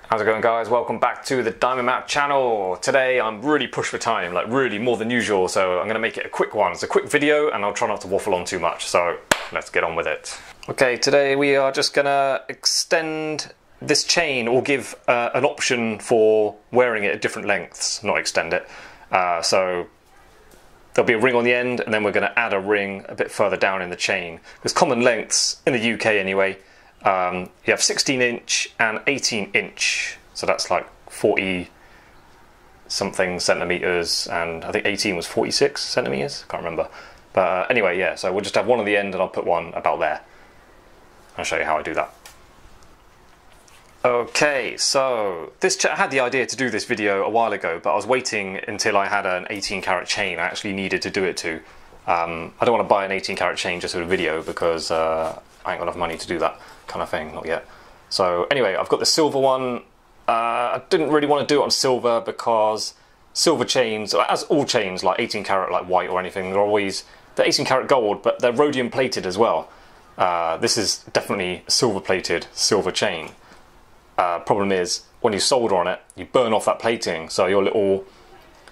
How's it going, guys? Welcome back to the Diamond Map channel. Today I'm really pushed for time, like really more than usual, so I'm going to make it a quick one. It's a quick video and I'll try not to waffle on too much, so let's get on with it. Okay, today we are just going to extend this chain, or give an option for wearing it at different lengths, not extend it. So there'll be a ring on the end, and then we're going to add a ring a bit further down in the chain. There's common lengths, in the UK anyway. You have 16 inch and 18 inch, so that's like 40 something centimeters, and I think 18 was 46 centimeters, can't remember. But anyway, yeah, so we'll just have one on the end and I'll put one about there. I'll show you how I do that. Okay, so I had the idea to do this video a while ago, but I was waiting until I had an 18 karat chain I actually needed to do it to. I don't want to buy an 18 karat chain just for a video, because I ain't got enough money to do that kind of thing, not yet. So anyway, I've got the silver one. I didn't really want to do it on silver because silver chains, as all chains like 18 karat, like white or anything, they're 18 karat gold, but they're rhodium plated as well. This is definitely silver plated silver chain. Problem is, when you solder on it, you burn off that plating, so your little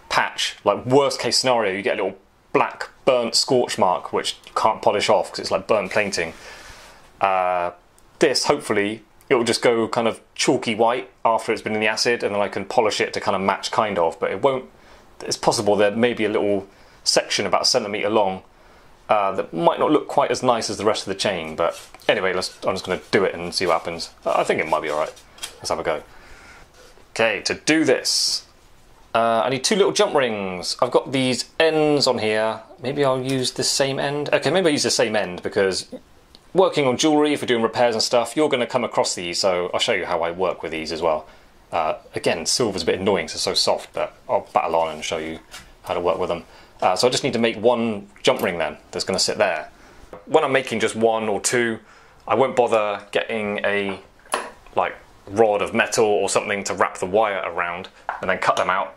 patch, like worst case scenario, you get a little black burnt scorch mark which you can't polish off because it's like burnt plating. This, hopefully, it will just go kind of chalky white after it's been in the acid, and then I can polish it to kind of match, kind of, but it won't. It's possible there may be a little section about a centimetre long that might not look quite as nice as the rest of the chain, but anyway, I'm just going to do it and see what happens. I think it might be alright. Let's have a go. Okay, to do this, I need two little jump rings. I've got these ends on here. Maybe I'll use the same end. Okay, maybe I'll use the same end, because working on jewellery, if you're doing repairs and stuff, you're going to come across these, so I'll show you how I work with these as well. Again, silver's a bit annoying, so it's so soft, but I'll battle on and show you how to work with them. So I just need to make one jump ring then, that's going to sit there. When I'm making just one or two, I won't bother getting a rod of metal or something to wrap the wire around and then cut them out.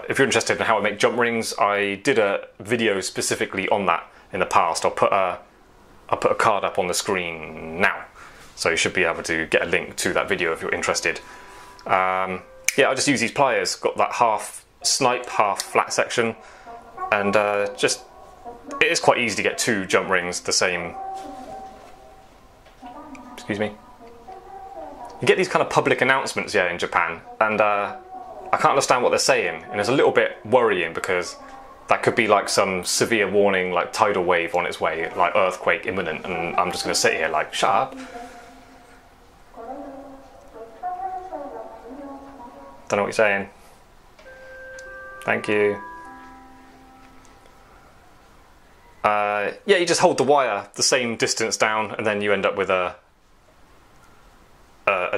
If you're interested in how I make jump rings, I did a video specifically on that in the past. I'll put a card up on the screen now, so you should be able to get a link to that video if you're interested. Yeah, I just use these pliers, got that half snipe, half flat section, and it is quite easy to get two jump rings the same. Excuse me. You get these kind of public announcements, yeah, in Japan, and I can't understand what they're saying, and it's a little bit worrying, because that could be like some severe warning, like tidal wave on its way, like earthquake imminent, and I'm just going to sit here like, shut up. Don't know what you're saying. Thank you. Yeah, you just hold the wire the same distance down, and then you end up with a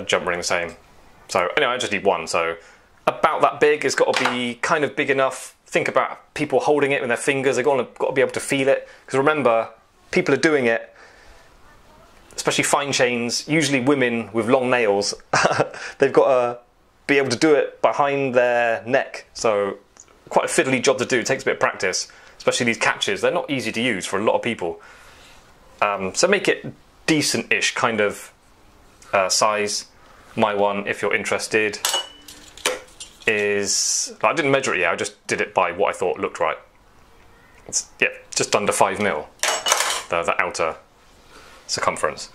jump ring the same. So anyway, I just need one, so about that big. It's got to be kind of big enough. Think about people holding it with their fingers. They've got to be able to feel it, because remember, people are doing it, especially fine chains, usually women with long nails. They've got to be able to do it behind their neck, so quite a fiddly job to do. It takes a bit of practice, especially these catches. They're not easy to use for a lot of people. So make it decent-ish kind of size. My one, if you're interested, is, I didn't measure it yet, I just did it by what I thought looked right. It's, yeah, just under 5 mil, the outer circumference.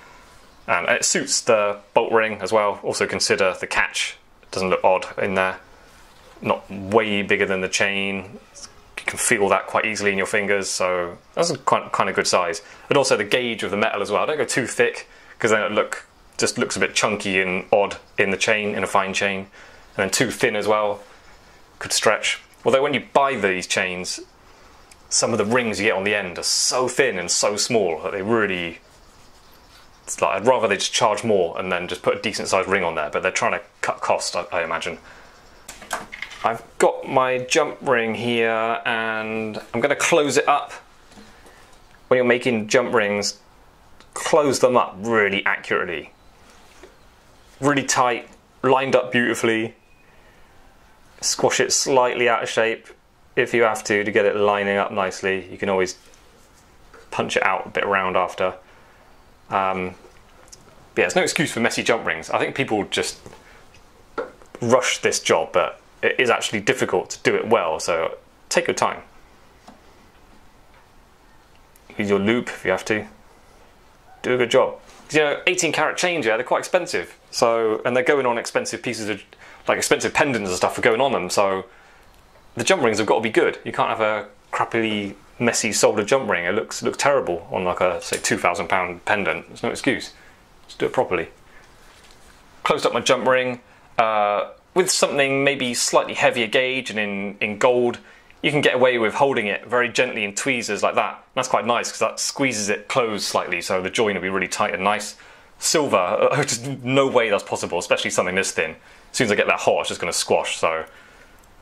And it suits the bolt ring as well. Also consider the catch, it doesn't look odd in there. Not way bigger than the chain. You can feel that quite easily in your fingers, so that's a kind of good size. And also the gauge of the metal as well. Don't go too thick, because then it just looks a bit chunky and odd in the chain, in a fine chain. And then too thin as well, could stretch. Although when you buy these chains, some of the rings you get on the end are so thin and so small that they really, it's like, I'd rather they just charge more and then just put a decent sized ring on there, but they're trying to cut cost, I imagine. I've got my jump ring here, and I'm going to close it up. When you're making jump rings, close them up really accurately. Really tight, lined up beautifully. Squash it slightly out of shape if you have to get it lining up nicely. You can always punch it out a bit around after. But yeah, there's no excuse for messy jump rings. I think people just rush this job, but it is actually difficult to do it well, so take your time. Use your loop if you have to. Do a good job. You know, 18 karat chains, yeah, they're quite expensive. So, and they're going on expensive pieces of, like expensive pendants and stuff are going on them, so the jump rings have got to be good. You can't have a crappily messy soldered jump ring. It looks terrible on like a, say, £2,000 pendant. There's no excuse. Just do it properly. Closed up my jump ring with something maybe slightly heavier gauge and in gold. You can get away with holding it very gently in tweezers like that. And that's quite nice because that squeezes it closed slightly, so the join will be really tight and nice. Silver, just no way that's possible, especially something this thin. As soon as I get that hot, it's just going to squash, so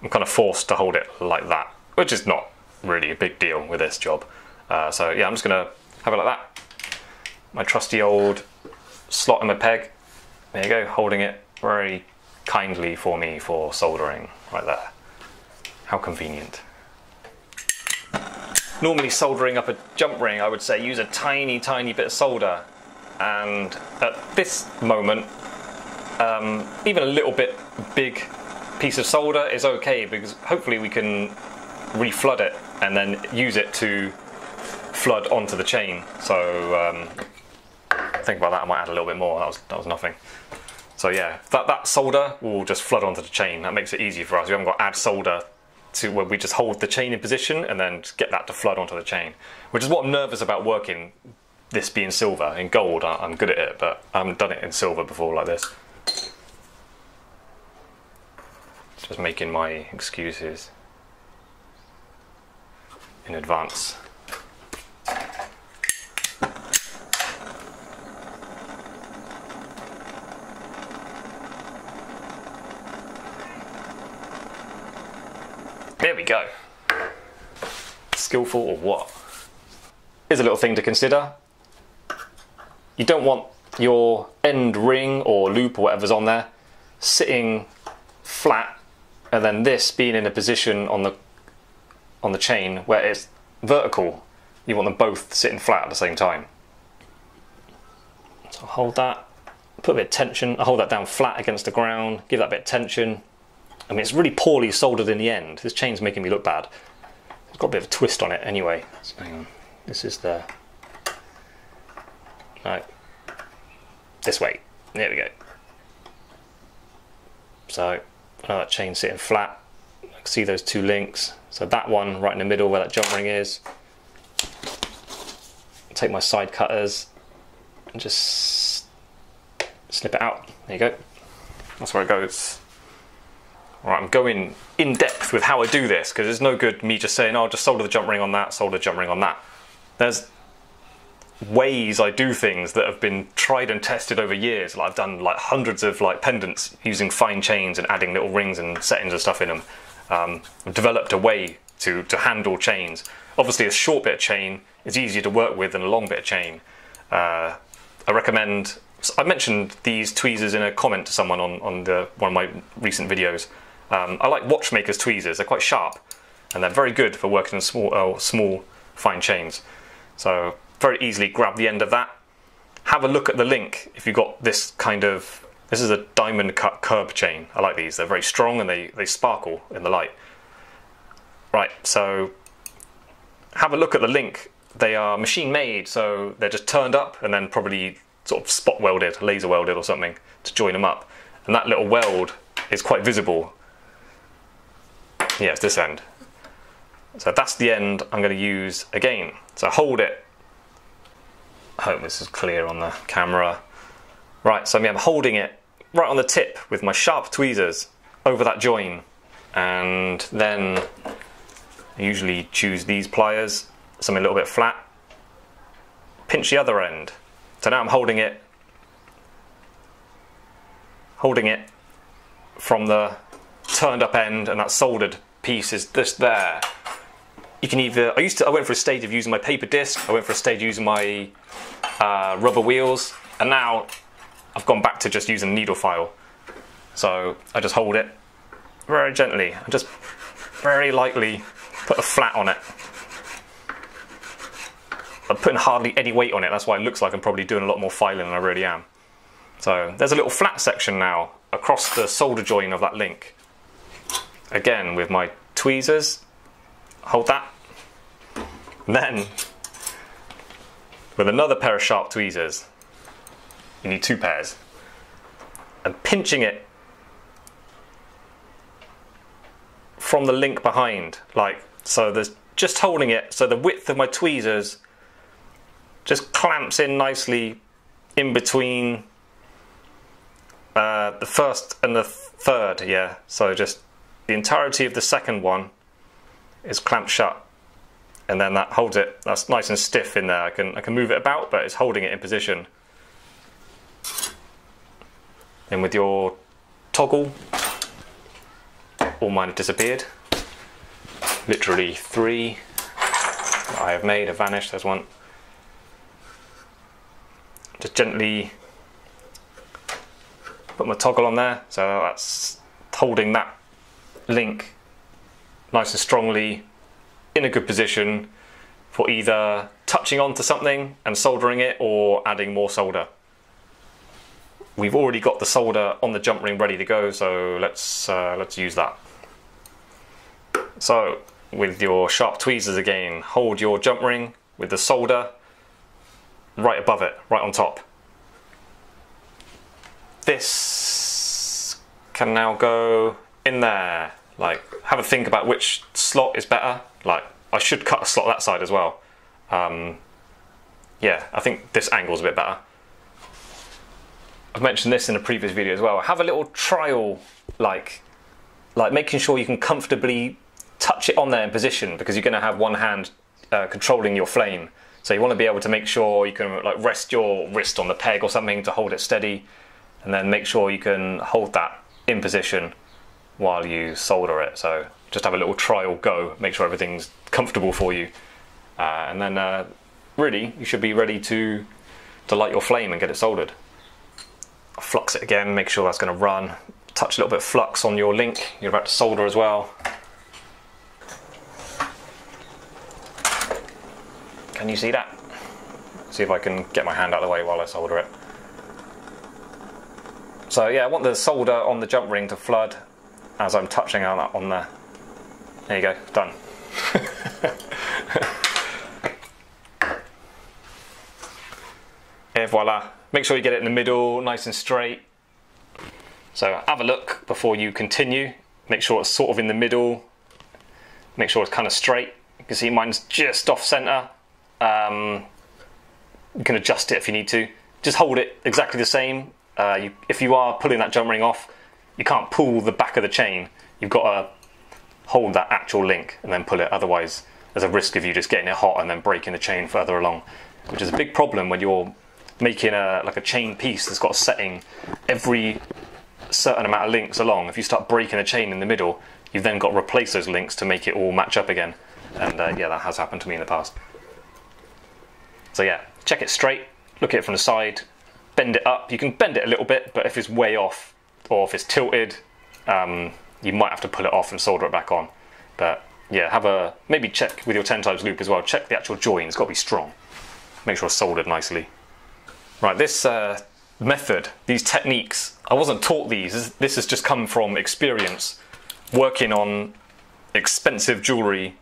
I'm kind of forced to hold it like that, which is not really a big deal with this job. So yeah, I'm just going to have it like that. My trusty old slot in my peg. There you go, holding it very kindly for me for soldering, right there. How convenient. Normally soldering up a jump ring, I would say use a tiny bit of solder, and at this moment even a little bit big piece of solder is okay, because hopefully we can reflood it and then use it to flood onto the chain. So think about that, I might add a little bit more. That was nothing. So yeah, that solder will just flood onto the chain. That makes it easy for us. We haven't got to add solder to where we just hold the chain in position and then get that to flood onto the chain, which is what I'm nervous about working this being silver. In gold I'm good at it, but I haven't done it in silver before like this. Just making my excuses in advance. There we go. Skillful or what? Here's a little thing to consider. You don't want your end ring or loop or whatever's on there sitting flat and then this being in a position on the chain where it's vertical. You want them both sitting flat at the same time. So I'll hold that, put a bit of tension, I'll hold that down flat against the ground, give that a bit of tension. I mean, it's really poorly soldered in the end. This chain's making me look bad. It's got a bit of a twist on it anyway. So hang on, this is the... No. This way. There we go. So, I know that chain's sitting flat. I can see those two links. So that one right in the middle where that jump ring is. Take my side cutters and just snip it out. There you go. That's where it goes. Right, I'm going in depth with how I do this, because there's no good me just saying, oh, just solder the jump ring on that, solder the jump ring on that. There's ways I do things that have been tried and tested over years. Like I've done like hundreds of like pendants using fine chains and adding little rings and settings and stuff in them. I've developed a way to handle chains. Obviously a short bit of chain is easier to work with than a long bit of chain. I recommend, I mentioned these tweezers in a comment to someone on one of my recent videos. I like watchmakers tweezers. They're quite sharp and they're very good for working on small fine chains. So very easily grab the end of that. Have a look at the link if you've got this kind of, this is a diamond cut curb chain. I like these, they're very strong and they sparkle in the light. Right, so have a look at the link. They are machine made, so they're just turned up and then probably sort of spot welded, laser welded or something to join them up. And that little weld is quite visible. Yeah, it's this end. So that's the end I'm going to use again. So hold it. I hope this is clear on the camera. Right, so I'm holding it right on the tip with my sharp tweezers over that join. And then I usually choose these pliers, something a little bit flat. Pinch the other end. So now I'm holding it from the turned up end, and that soldered piece is just there. You can either, I went for a stage of using my paper disc, I went for a stage using my rubber wheels, and now I've gone back to just using needle file. So I just hold it very gently and just very lightly put a flat on it. I'm putting hardly any weight on it, that's why it looks like I'm probably doing a lot more filing than I really am. So there's a little flat section now across the solder join of that link. Again, with my tweezers, hold that. Then, with another pair of sharp tweezers, you need 2 pairs, and pinching it from the link behind, like so. There's just holding it so the width of my tweezers just clamps in nicely in between the first and the third. Yeah, so just the entirety of the second one is clamped shut, and then that holds it. That's nice and stiff in there. I can move it about, but it's holding it in position. Then with your toggle, all mine have disappeared. Literally 3 that I have made have vanished. There's one. Just gently put my toggle on there, so that's holding that link nice and strongly in a good position for either touching onto something and soldering it or adding more solder. We've already got the solder on the jump ring ready to go, so let's use that. So with your sharp tweezers again, hold your jump ring with the solder right above it, right on top. This can now go in there. Like, have a think about which slot is better. Like, I should cut a slot that side as well. Yeah, I think this angle's a bit better. I've mentioned this in a previous video as well. Have a little trial, like making sure you can comfortably touch it on there in position, because you're going to have one hand controlling your flame. So you want to be able to make sure you can like rest your wrist on the peg or something to hold it steady, and then make sure you can hold that in position while you solder it. So just have a little trial go, make sure everything's comfortable for you, and then really you should be ready to light your flame and get it soldered. I'll flux it again, make sure that's going to run. Touch a little bit of flux on your link you're about to solder as well. Can you see that? See if I can get my hand out of the way while I solder it. So yeah, I want the solder on the jump ring to flood as I'm touching on there. There you go, done. Et voila. Make sure you get it in the middle, nice and straight. So have a look before you continue. Make sure it's sort of in the middle. Make sure it's kind of straight. You can see mine's just off center. You can adjust it if you need to. Just hold it exactly the same. If you are pulling that jump ring off, you can't pull the back of the chain. You've got to hold that actual link and then pull it. Otherwise, there's a risk of you just getting it hot and then breaking the chain further along, which is a big problem when you're making like a chain piece that's got a setting every certain amount of links along. If you start breaking a chain in the middle, you've then got to replace those links to make it all match up again. And yeah, that has happened to me in the past. So yeah, check it straight, look at it from the side, bend it up. You can bend it a little bit, but if it's way off or if it's tilted, you might have to pull it off and solder it back on. But yeah, maybe check with your 10 times loop as well. Check the actual join, it's got to be strong. Make sure it's soldered nicely. Right, this method, these techniques, I wasn't taught these. This has just come from experience working on expensive jewellery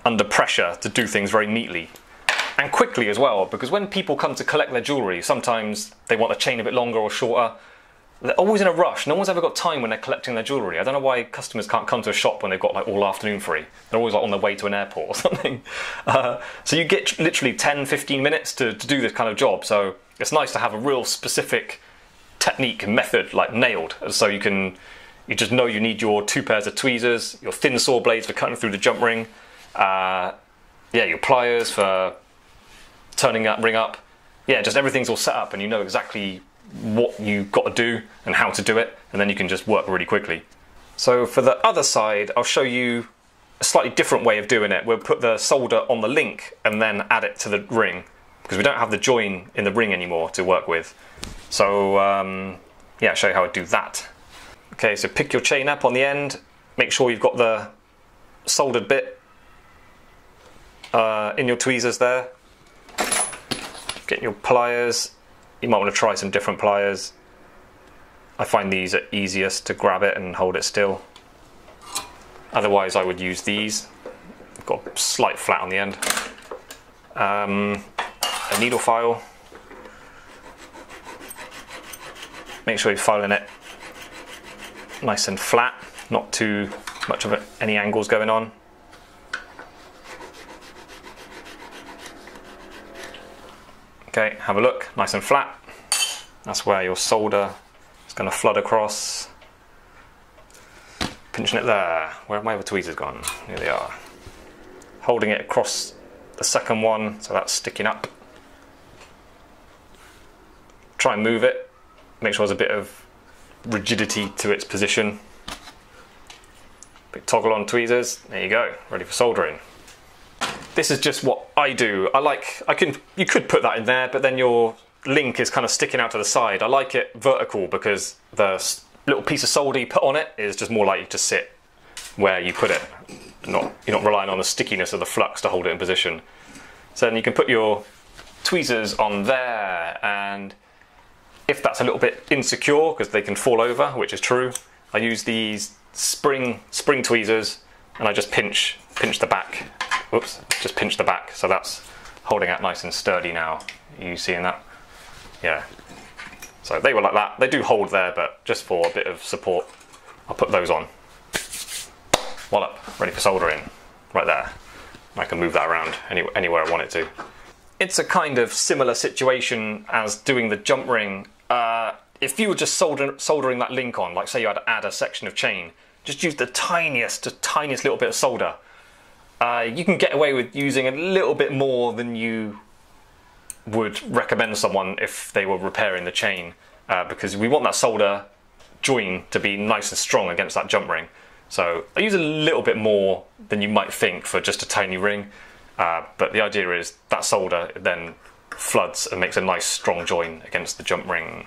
under pressure to do things very neatly and quickly as well, because when people come to collect their jewellery, sometimes they want a chain a bit longer or shorter. They're always in a rush. No one's ever got time when they're collecting their jewellery. I don't know why customers can't come to a shop when they've got like all afternoon free. They're always like on their way to an airport or something. So you get literally 10-15 minutes to do this kind of job. So it's nice to have a real specific technique and method like nailed. So you just know you need your 2 pairs of tweezers, your thin saw blades for cutting through the jump ring, yeah, your pliers for turning that ring up. Yeah, just everything's all set up and you know exactly what you've got to do and how to do it, and then you can just work really quickly. So for the other side, I'll show you a slightly different way of doing it. We'll put the solder on the link and then add it to the ring, because we don't have the join in the ring anymore to work with. So yeah, I'll show you how I do that. Okay, so pick your chain up on the end, make sure you've got the soldered bit in your tweezers there. Get your pliers. You might want to try some different pliers. I find these are easiest to grab it and hold it still. Otherwise I would use these. I've got a slight flat on the end. A needle file. Make sure you're filing it nice and flat, not too much of any angles going on. Okay, have a look, nice and flat. That's where your solder is going to flood across. Pinching it there. Where have my other tweezers gone? Here they are. Holding it across the second one, so that's sticking up. Try and move it. Make sure there's a bit of rigidity to its position. Big toggle on tweezers. There you go, ready for soldering. This is just what I do. You could put that in there, but then your link is kind of sticking out to the side. I like it vertical because the little piece of solder you put on it is just more likely to sit where you put it. You're not relying on the stickiness of the flux to hold it in position. So then you can put your tweezers on there, and if that's a little bit insecure because they can fall over, which is true, I use these spring tweezers and I just pinch the back. Whoops, just pinch the back, so that's holding out nice and sturdy now. Are you seeing that? Yeah. So they were like that. They do hold there, but just for a bit of support, I'll put those on. Wallop, ready for soldering. Right there. I can move that around anywhere I want it to. It's a kind of similar situation as doing the jump ring. If you were just soldering that link on, like say you had to add a section of chain, just use the tiniest little bit of solder. You can get away with using a little bit more than you would recommend someone if they were repairing the chain, because we want that solder join to be nice and strong against that jump ring. So I use a little bit more than you might think for just a tiny ring, but the idea is that solder then floods and makes a nice strong join against the jump ring.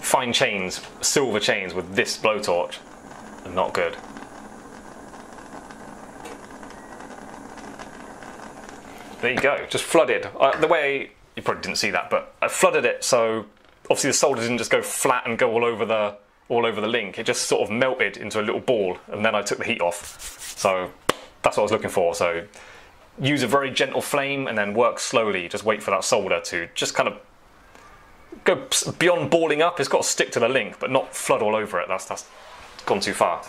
Fine chains, silver chains with this blowtorch are not good. There you go, just flooded. The way, you probably didn't see that, but I flooded it so obviously the solder didn't just go flat and go all over the link. It just sort of melted into a little ball, and then I took the heat off. So that's what I was looking for. So use a very gentle flame and then work slowly. Just wait for that solder to just kind of go beyond balling up. It's got to stick to the link, but not flood all over it. That's gone too far.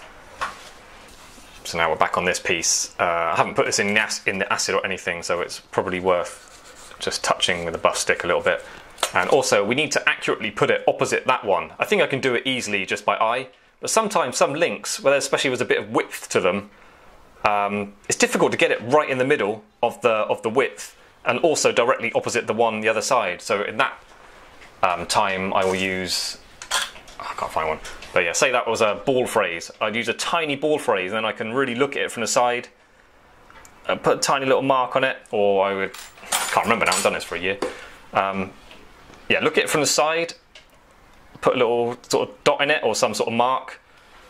So now we're back on this piece. I haven't put this in the acid or anything, so it's probably worth just touching with a buff stick a little bit. And also, we need to accurately put it opposite that one. I think I can do it easily just by eye, but sometimes some links, where especially with a bit of width to them, it's difficult to get it right in the middle of the width, and also directly opposite the one the other side. So in that time, I will use, I can't find one, but yeah, say that was a ball phrase. I'd use a tiny ball phrase, and then I can really look at it from the side, and put a tiny little mark on it, or I would, can't remember now, I haven't done this for a year. Yeah, look at it from the side, put a little sort of dot in it or some sort of mark,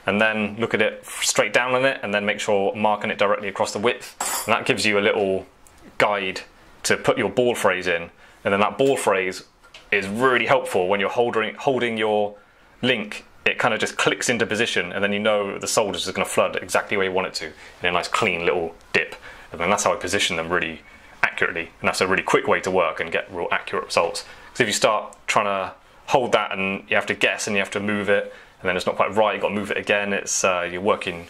and then look at it straight down on it, and then make sure marking it directly across the width. And that gives you a little guide to put your ball phrase in. And then that ball phrase is really helpful when you're holding your link. It kind of just clicks into position, and then you know the solder's just going to flood exactly where you want it to in a nice clean little dip. And then that's how I position them really accurately, and that's a really quick way to work and get real accurate results. Because if you start trying to hold that and you have to guess and you have to move it, and then it's not quite right, you've got to move it again, it's you're working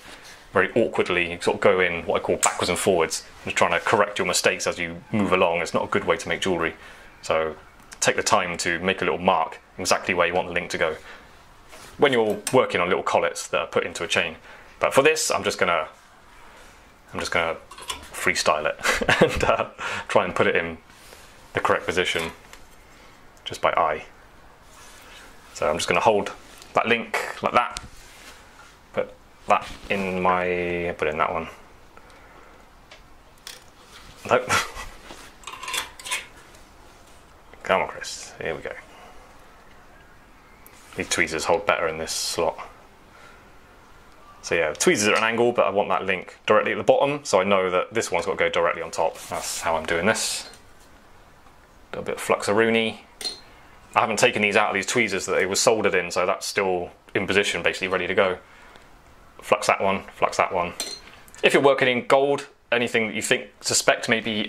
very awkwardly. You sort of go in what I call backwards and forwards, and trying to correct your mistakes as you move along. It's not a good way to make jewellery. So take the time to make a little mark exactly where you want the link to go when you're working on little collets that are put into a chain. But for this, I'm just gonna freestyle it and try and put it in the correct position just by eye. So I'm just going to hold that link like that, put that in put in that one. Nope. Come on, Chris, here we go. These tweezers hold better in this slot. So yeah, the tweezers are at an angle, but I want that link directly at the bottom, so I know that this one's got to go directly on top. That's how I'm doing this. Got a bit of Fluxaroonie. I haven't taken these out of these tweezers that they were soldered in, so that's still in position, basically ready to go. Flux that one, flux that one. If you're working in gold, anything that you suspect may be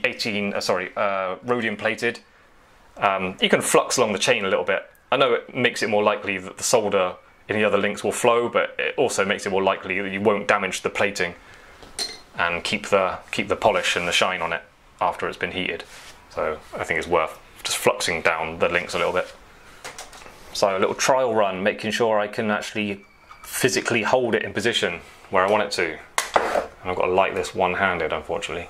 rhodium plated, you can flux along the chain a little bit. I know it makes it more likely that the solder in the other links will flow, but it also makes it more likely that you won't damage the plating and keep the polish and the shine on it after it's been heated. So I think it's worth just fluxing down the links a little bit. So a little trial run, making sure I can actually physically hold it in position where I want it to. And I've got to light this one-handed, unfortunately.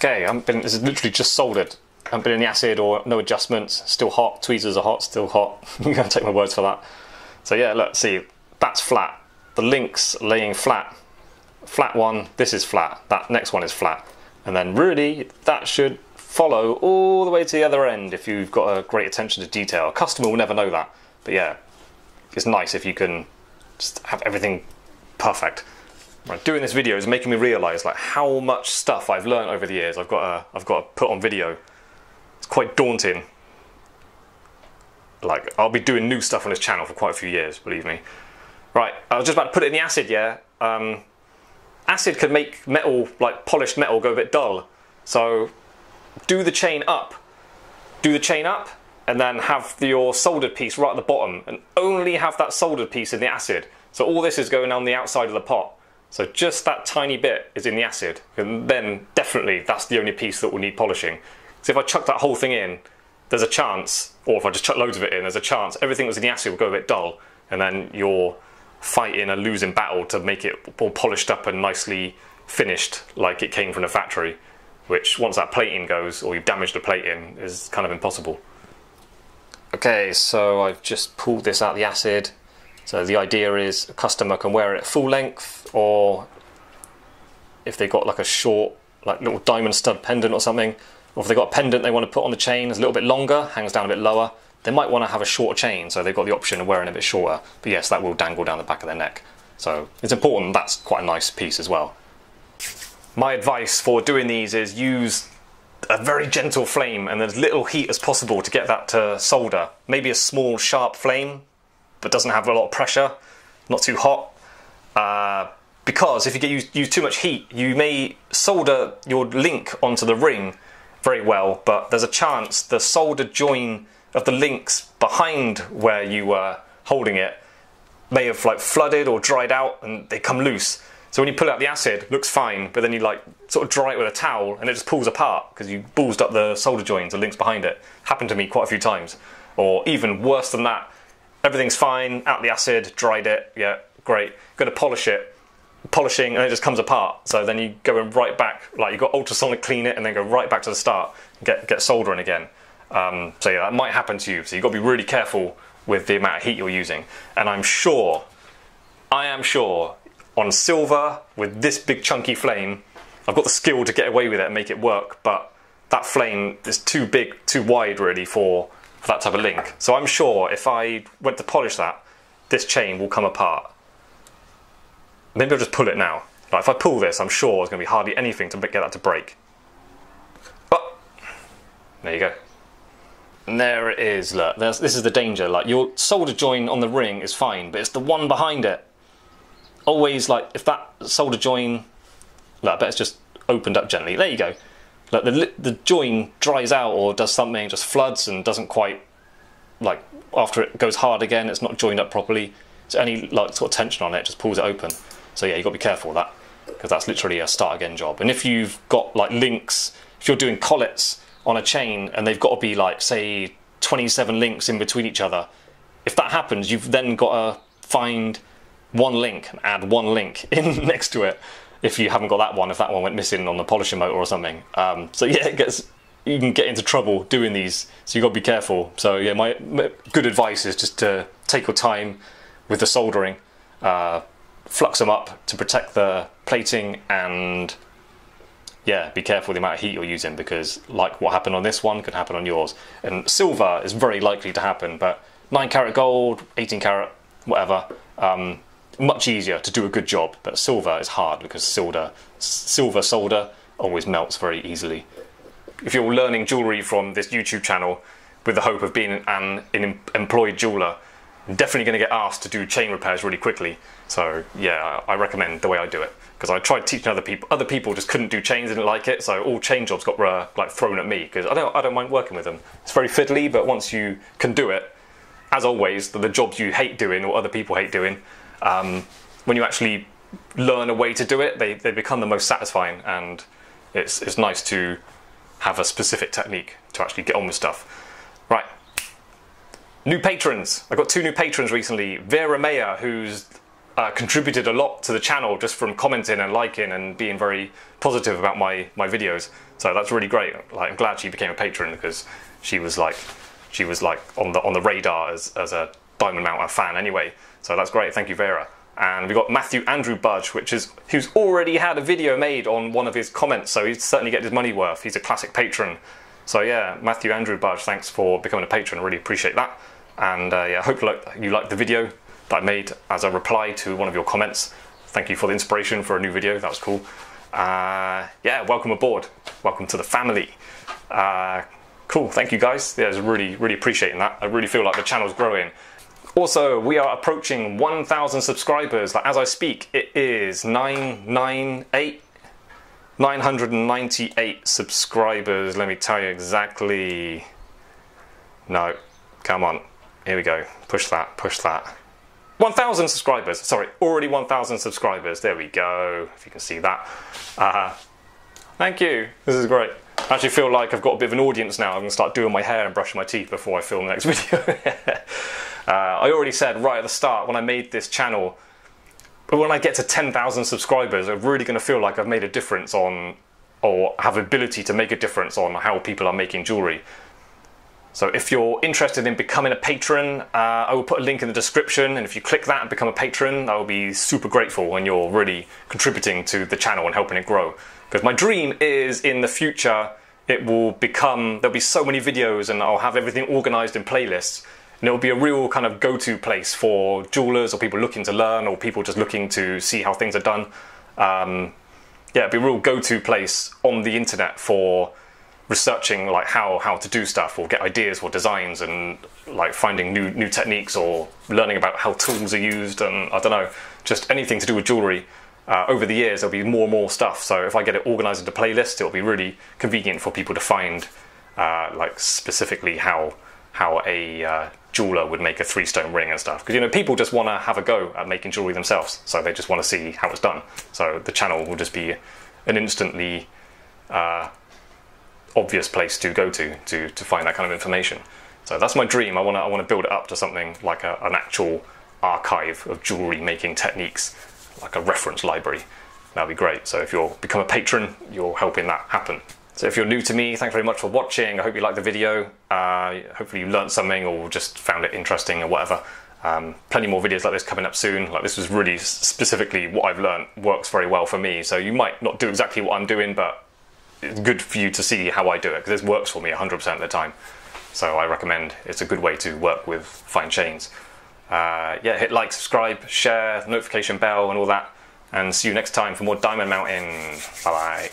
Okay, this is literally just soldered. I haven't been in the acid or no adjustments, still hot, tweezers are hot, still hot. You're going to take my words for that. So yeah, look, see, that's flat. The link's laying flat. Flat one, this is flat. That next one is flat. And then really, that should follow all the way to the other end if you've got a great attention to detail. A customer will never know that. But yeah, it's nice if you can just have everything perfect. Right, doing this video is making me realise like how much stuff I've learned over the years. I've got to put on video. It's quite daunting. Like, I'll be doing new stuff on this channel for quite a few years, believe me. Right, I was just about to put it in the acid, yeah. Acid can make metal, like polished metal, go a bit dull. So do the chain up. Do the chain up, and then have your soldered piece right at the bottom, and only have that soldered piece in the acid. So all this is going on the outside of the pot. So just that tiny bit is in the acid, and then definitely that's the only piece that will need polishing. So if I chuck that whole thing in, there's a chance, or if I just chuck loads of it in, there's a chance everything that's in the acid will go a bit dull, and then you're fighting a losing battle to make it all polished up and nicely finished like it came from the factory, which once that plating goes, or you've damaged the plating, is kind of impossible. Okay, so I've just pulled this out of the acid. So the idea is a customer can wear it full length, or if they've got like a short, like little diamond stud pendant or something, or if they've got a pendant they want to put on the chain, it's a little bit longer, hangs down a bit lower, they might want to have a shorter chain, so they've got the option of wearing a bit shorter. But yes, that will dangle down the back of their neck. So it's important that's quite a nice piece as well. My advice for doing these is use a very gentle flame and as little heat as possible to get that to solder. Maybe a small sharp flame, but doesn't have a lot of pressure, not too hot. Because if you use too much heat, you may solder your link onto the ring very well, but there's a chance the solder join of the links behind where you were holding it may have like flooded or dried out and they come loose. So when you pull out the acid, it looks fine, but then you like sort of dry it with a towel and it just pulls apart because you ballsed up the solder joins, the links behind it. Happened to me quite a few times. Or even worse than that, everything's fine, out the acid, dried it, yeah, great. Got to polish it, polishing, and it just comes apart. So then you go right back, like you got ultrasonic clean it, and then go right back to the start, and get soldering again. So yeah, that might happen to you. So you've got to be really careful with the amount of heat you're using. And I am sure, on silver with this big chunky flame, I've got the skill to get away with it and make it work. But that flame is too big, too wide really for that type of link. So I'm sure if I went to polish that, this chain will come apart. Maybe I'll just pull it now. Like if I pull this, I'm sure there's going to be hardly anything to get that to break. But there you go. And there it is. Look, this is the danger. Like your solder join on the ring is fine, but it's the one behind it. Always like if that solder join, look, I bet it's just opened up gently. There you go. Like the join dries out or does something, just floods and doesn't quite, like after it goes hard again, it's not joined up properly. So any like sort of tension on it just pulls it open. So yeah, you've got to be careful of that because that's literally a start again job. And if you've got like links, if you're doing collets on a chain and they've got to be like say 27 links in between each other, if that happens, you've then got to find one link and add one link in next to it. If you haven't got that one, if that one went missing on the polishing motor or something. So yeah, you can get into trouble doing these, so you've got to be careful. So yeah, my good advice is just to take your time with the soldering, flux them up to protect the plating, and yeah, be careful the amount of heat you're using, because like what happened on this one could happen on yours. And silver is very likely to happen, but 9 karat gold, 18 karat, whatever, much easier to do a good job. But silver is hard because silver solder always melts very easily. If you're learning jewellery from this YouTube channel with the hope of being an employed jeweller, you're definitely going to get asked to do chain repairs really quickly. So yeah, I recommend the way I do it, because I tried teaching other people just couldn't do chains, didn't like it, so all chain jobs got like thrown at me, because I don't mind working with them. It's very fiddly, but once you can do it, as always, the jobs you hate doing or other people hate doing, when you actually learn a way to do it, they become the most satisfying, and it's nice to have a specific technique to actually get on with stuff. Right, new patrons. I got 2 new patrons recently. Vera Maya, who's contributed a lot to the channel just from commenting and liking and being very positive about my videos. So that's really great. Like, I'm glad she became a patron, because she was like on the radar as a Diamond Mounter fan anyway. So that's great. Thank you, Vera. And we got Matthew Andrew Budge, who's already had a video made on one of his comments, so he'd certainly get his money worth. He's a classic patron. So yeah, Matthew Andrew Budge, thanks for becoming a patron. I really appreciate that. And yeah, I hope you liked the video that I made as a reply to one of your comments. Thank you for the inspiration for a new video. That was cool. Yeah, welcome aboard. Welcome to the family. Cool, thank you guys. Yeah, I was really appreciating that. I really feel like the channel's growing. Also, we are approaching 1,000 subscribers. Like, as I speak, it is 998 subscribers. Let me tell you exactly. No, come on. Here we go. Push that, push that. 1,000 subscribers. Sorry, already 1,000 subscribers. There we go, if you can see that. Thank you. This is great. I actually feel like I've got a bit of an audience now. I'm going to start doing my hair and brushing my teeth before I film the next video. I already said right at the start when I made this channel, but when I get to 10,000 subscribers, I'm really going to feel like I've made a difference on, or have ability to make a difference on how people are making jewellery. So if you're interested in becoming a patron, I will put a link in the description, and if you click that and become a patron, I will be super grateful when you're really contributing to the channel and helping it grow. Because my dream is, in the future, there'll be so many videos, and I'll have everything organised in playlists, and it'll be a real kind of go-to place for jewellers or people looking to learn, or people just looking to see how things are done. Yeah, it'll be a real go-to place on the internet for researching like how to do stuff, or get ideas for designs, and like finding new techniques, or learning about how tools are used, and I don't know, just anything to do with jewellery. Over the years there'll be more and more stuff, so if I get it organised into playlists, it'll be really convenient for people to find like specifically how a jeweller would make a 3-stone ring and stuff, because, you know, people just want to have a go at making jewellery themselves, so they just want to see how it's done. So the channel will just be an instantly obvious place to go to find that kind of information. So that's my dream. I want to build it up to something like an actual archive of jewellery making techniques, like a reference library. That'd be great. So if you'll become a patron, you're helping that happen. So if you're new to me, thanks very much for watching. I hope you liked the video. Hopefully you learned something, or just found it interesting, or whatever. Plenty more videos like this coming up soon. Like, this was really specifically what I've learned works very well for me. So you might not do exactly what I'm doing, but it's good for you to see how I do it, because this works for me 100% of the time. So I recommend, it's a good way to work with fine chains. Yeah, hit like, subscribe, share, the notification bell and all that, and see you next time for more diamond mounting. Bye bye.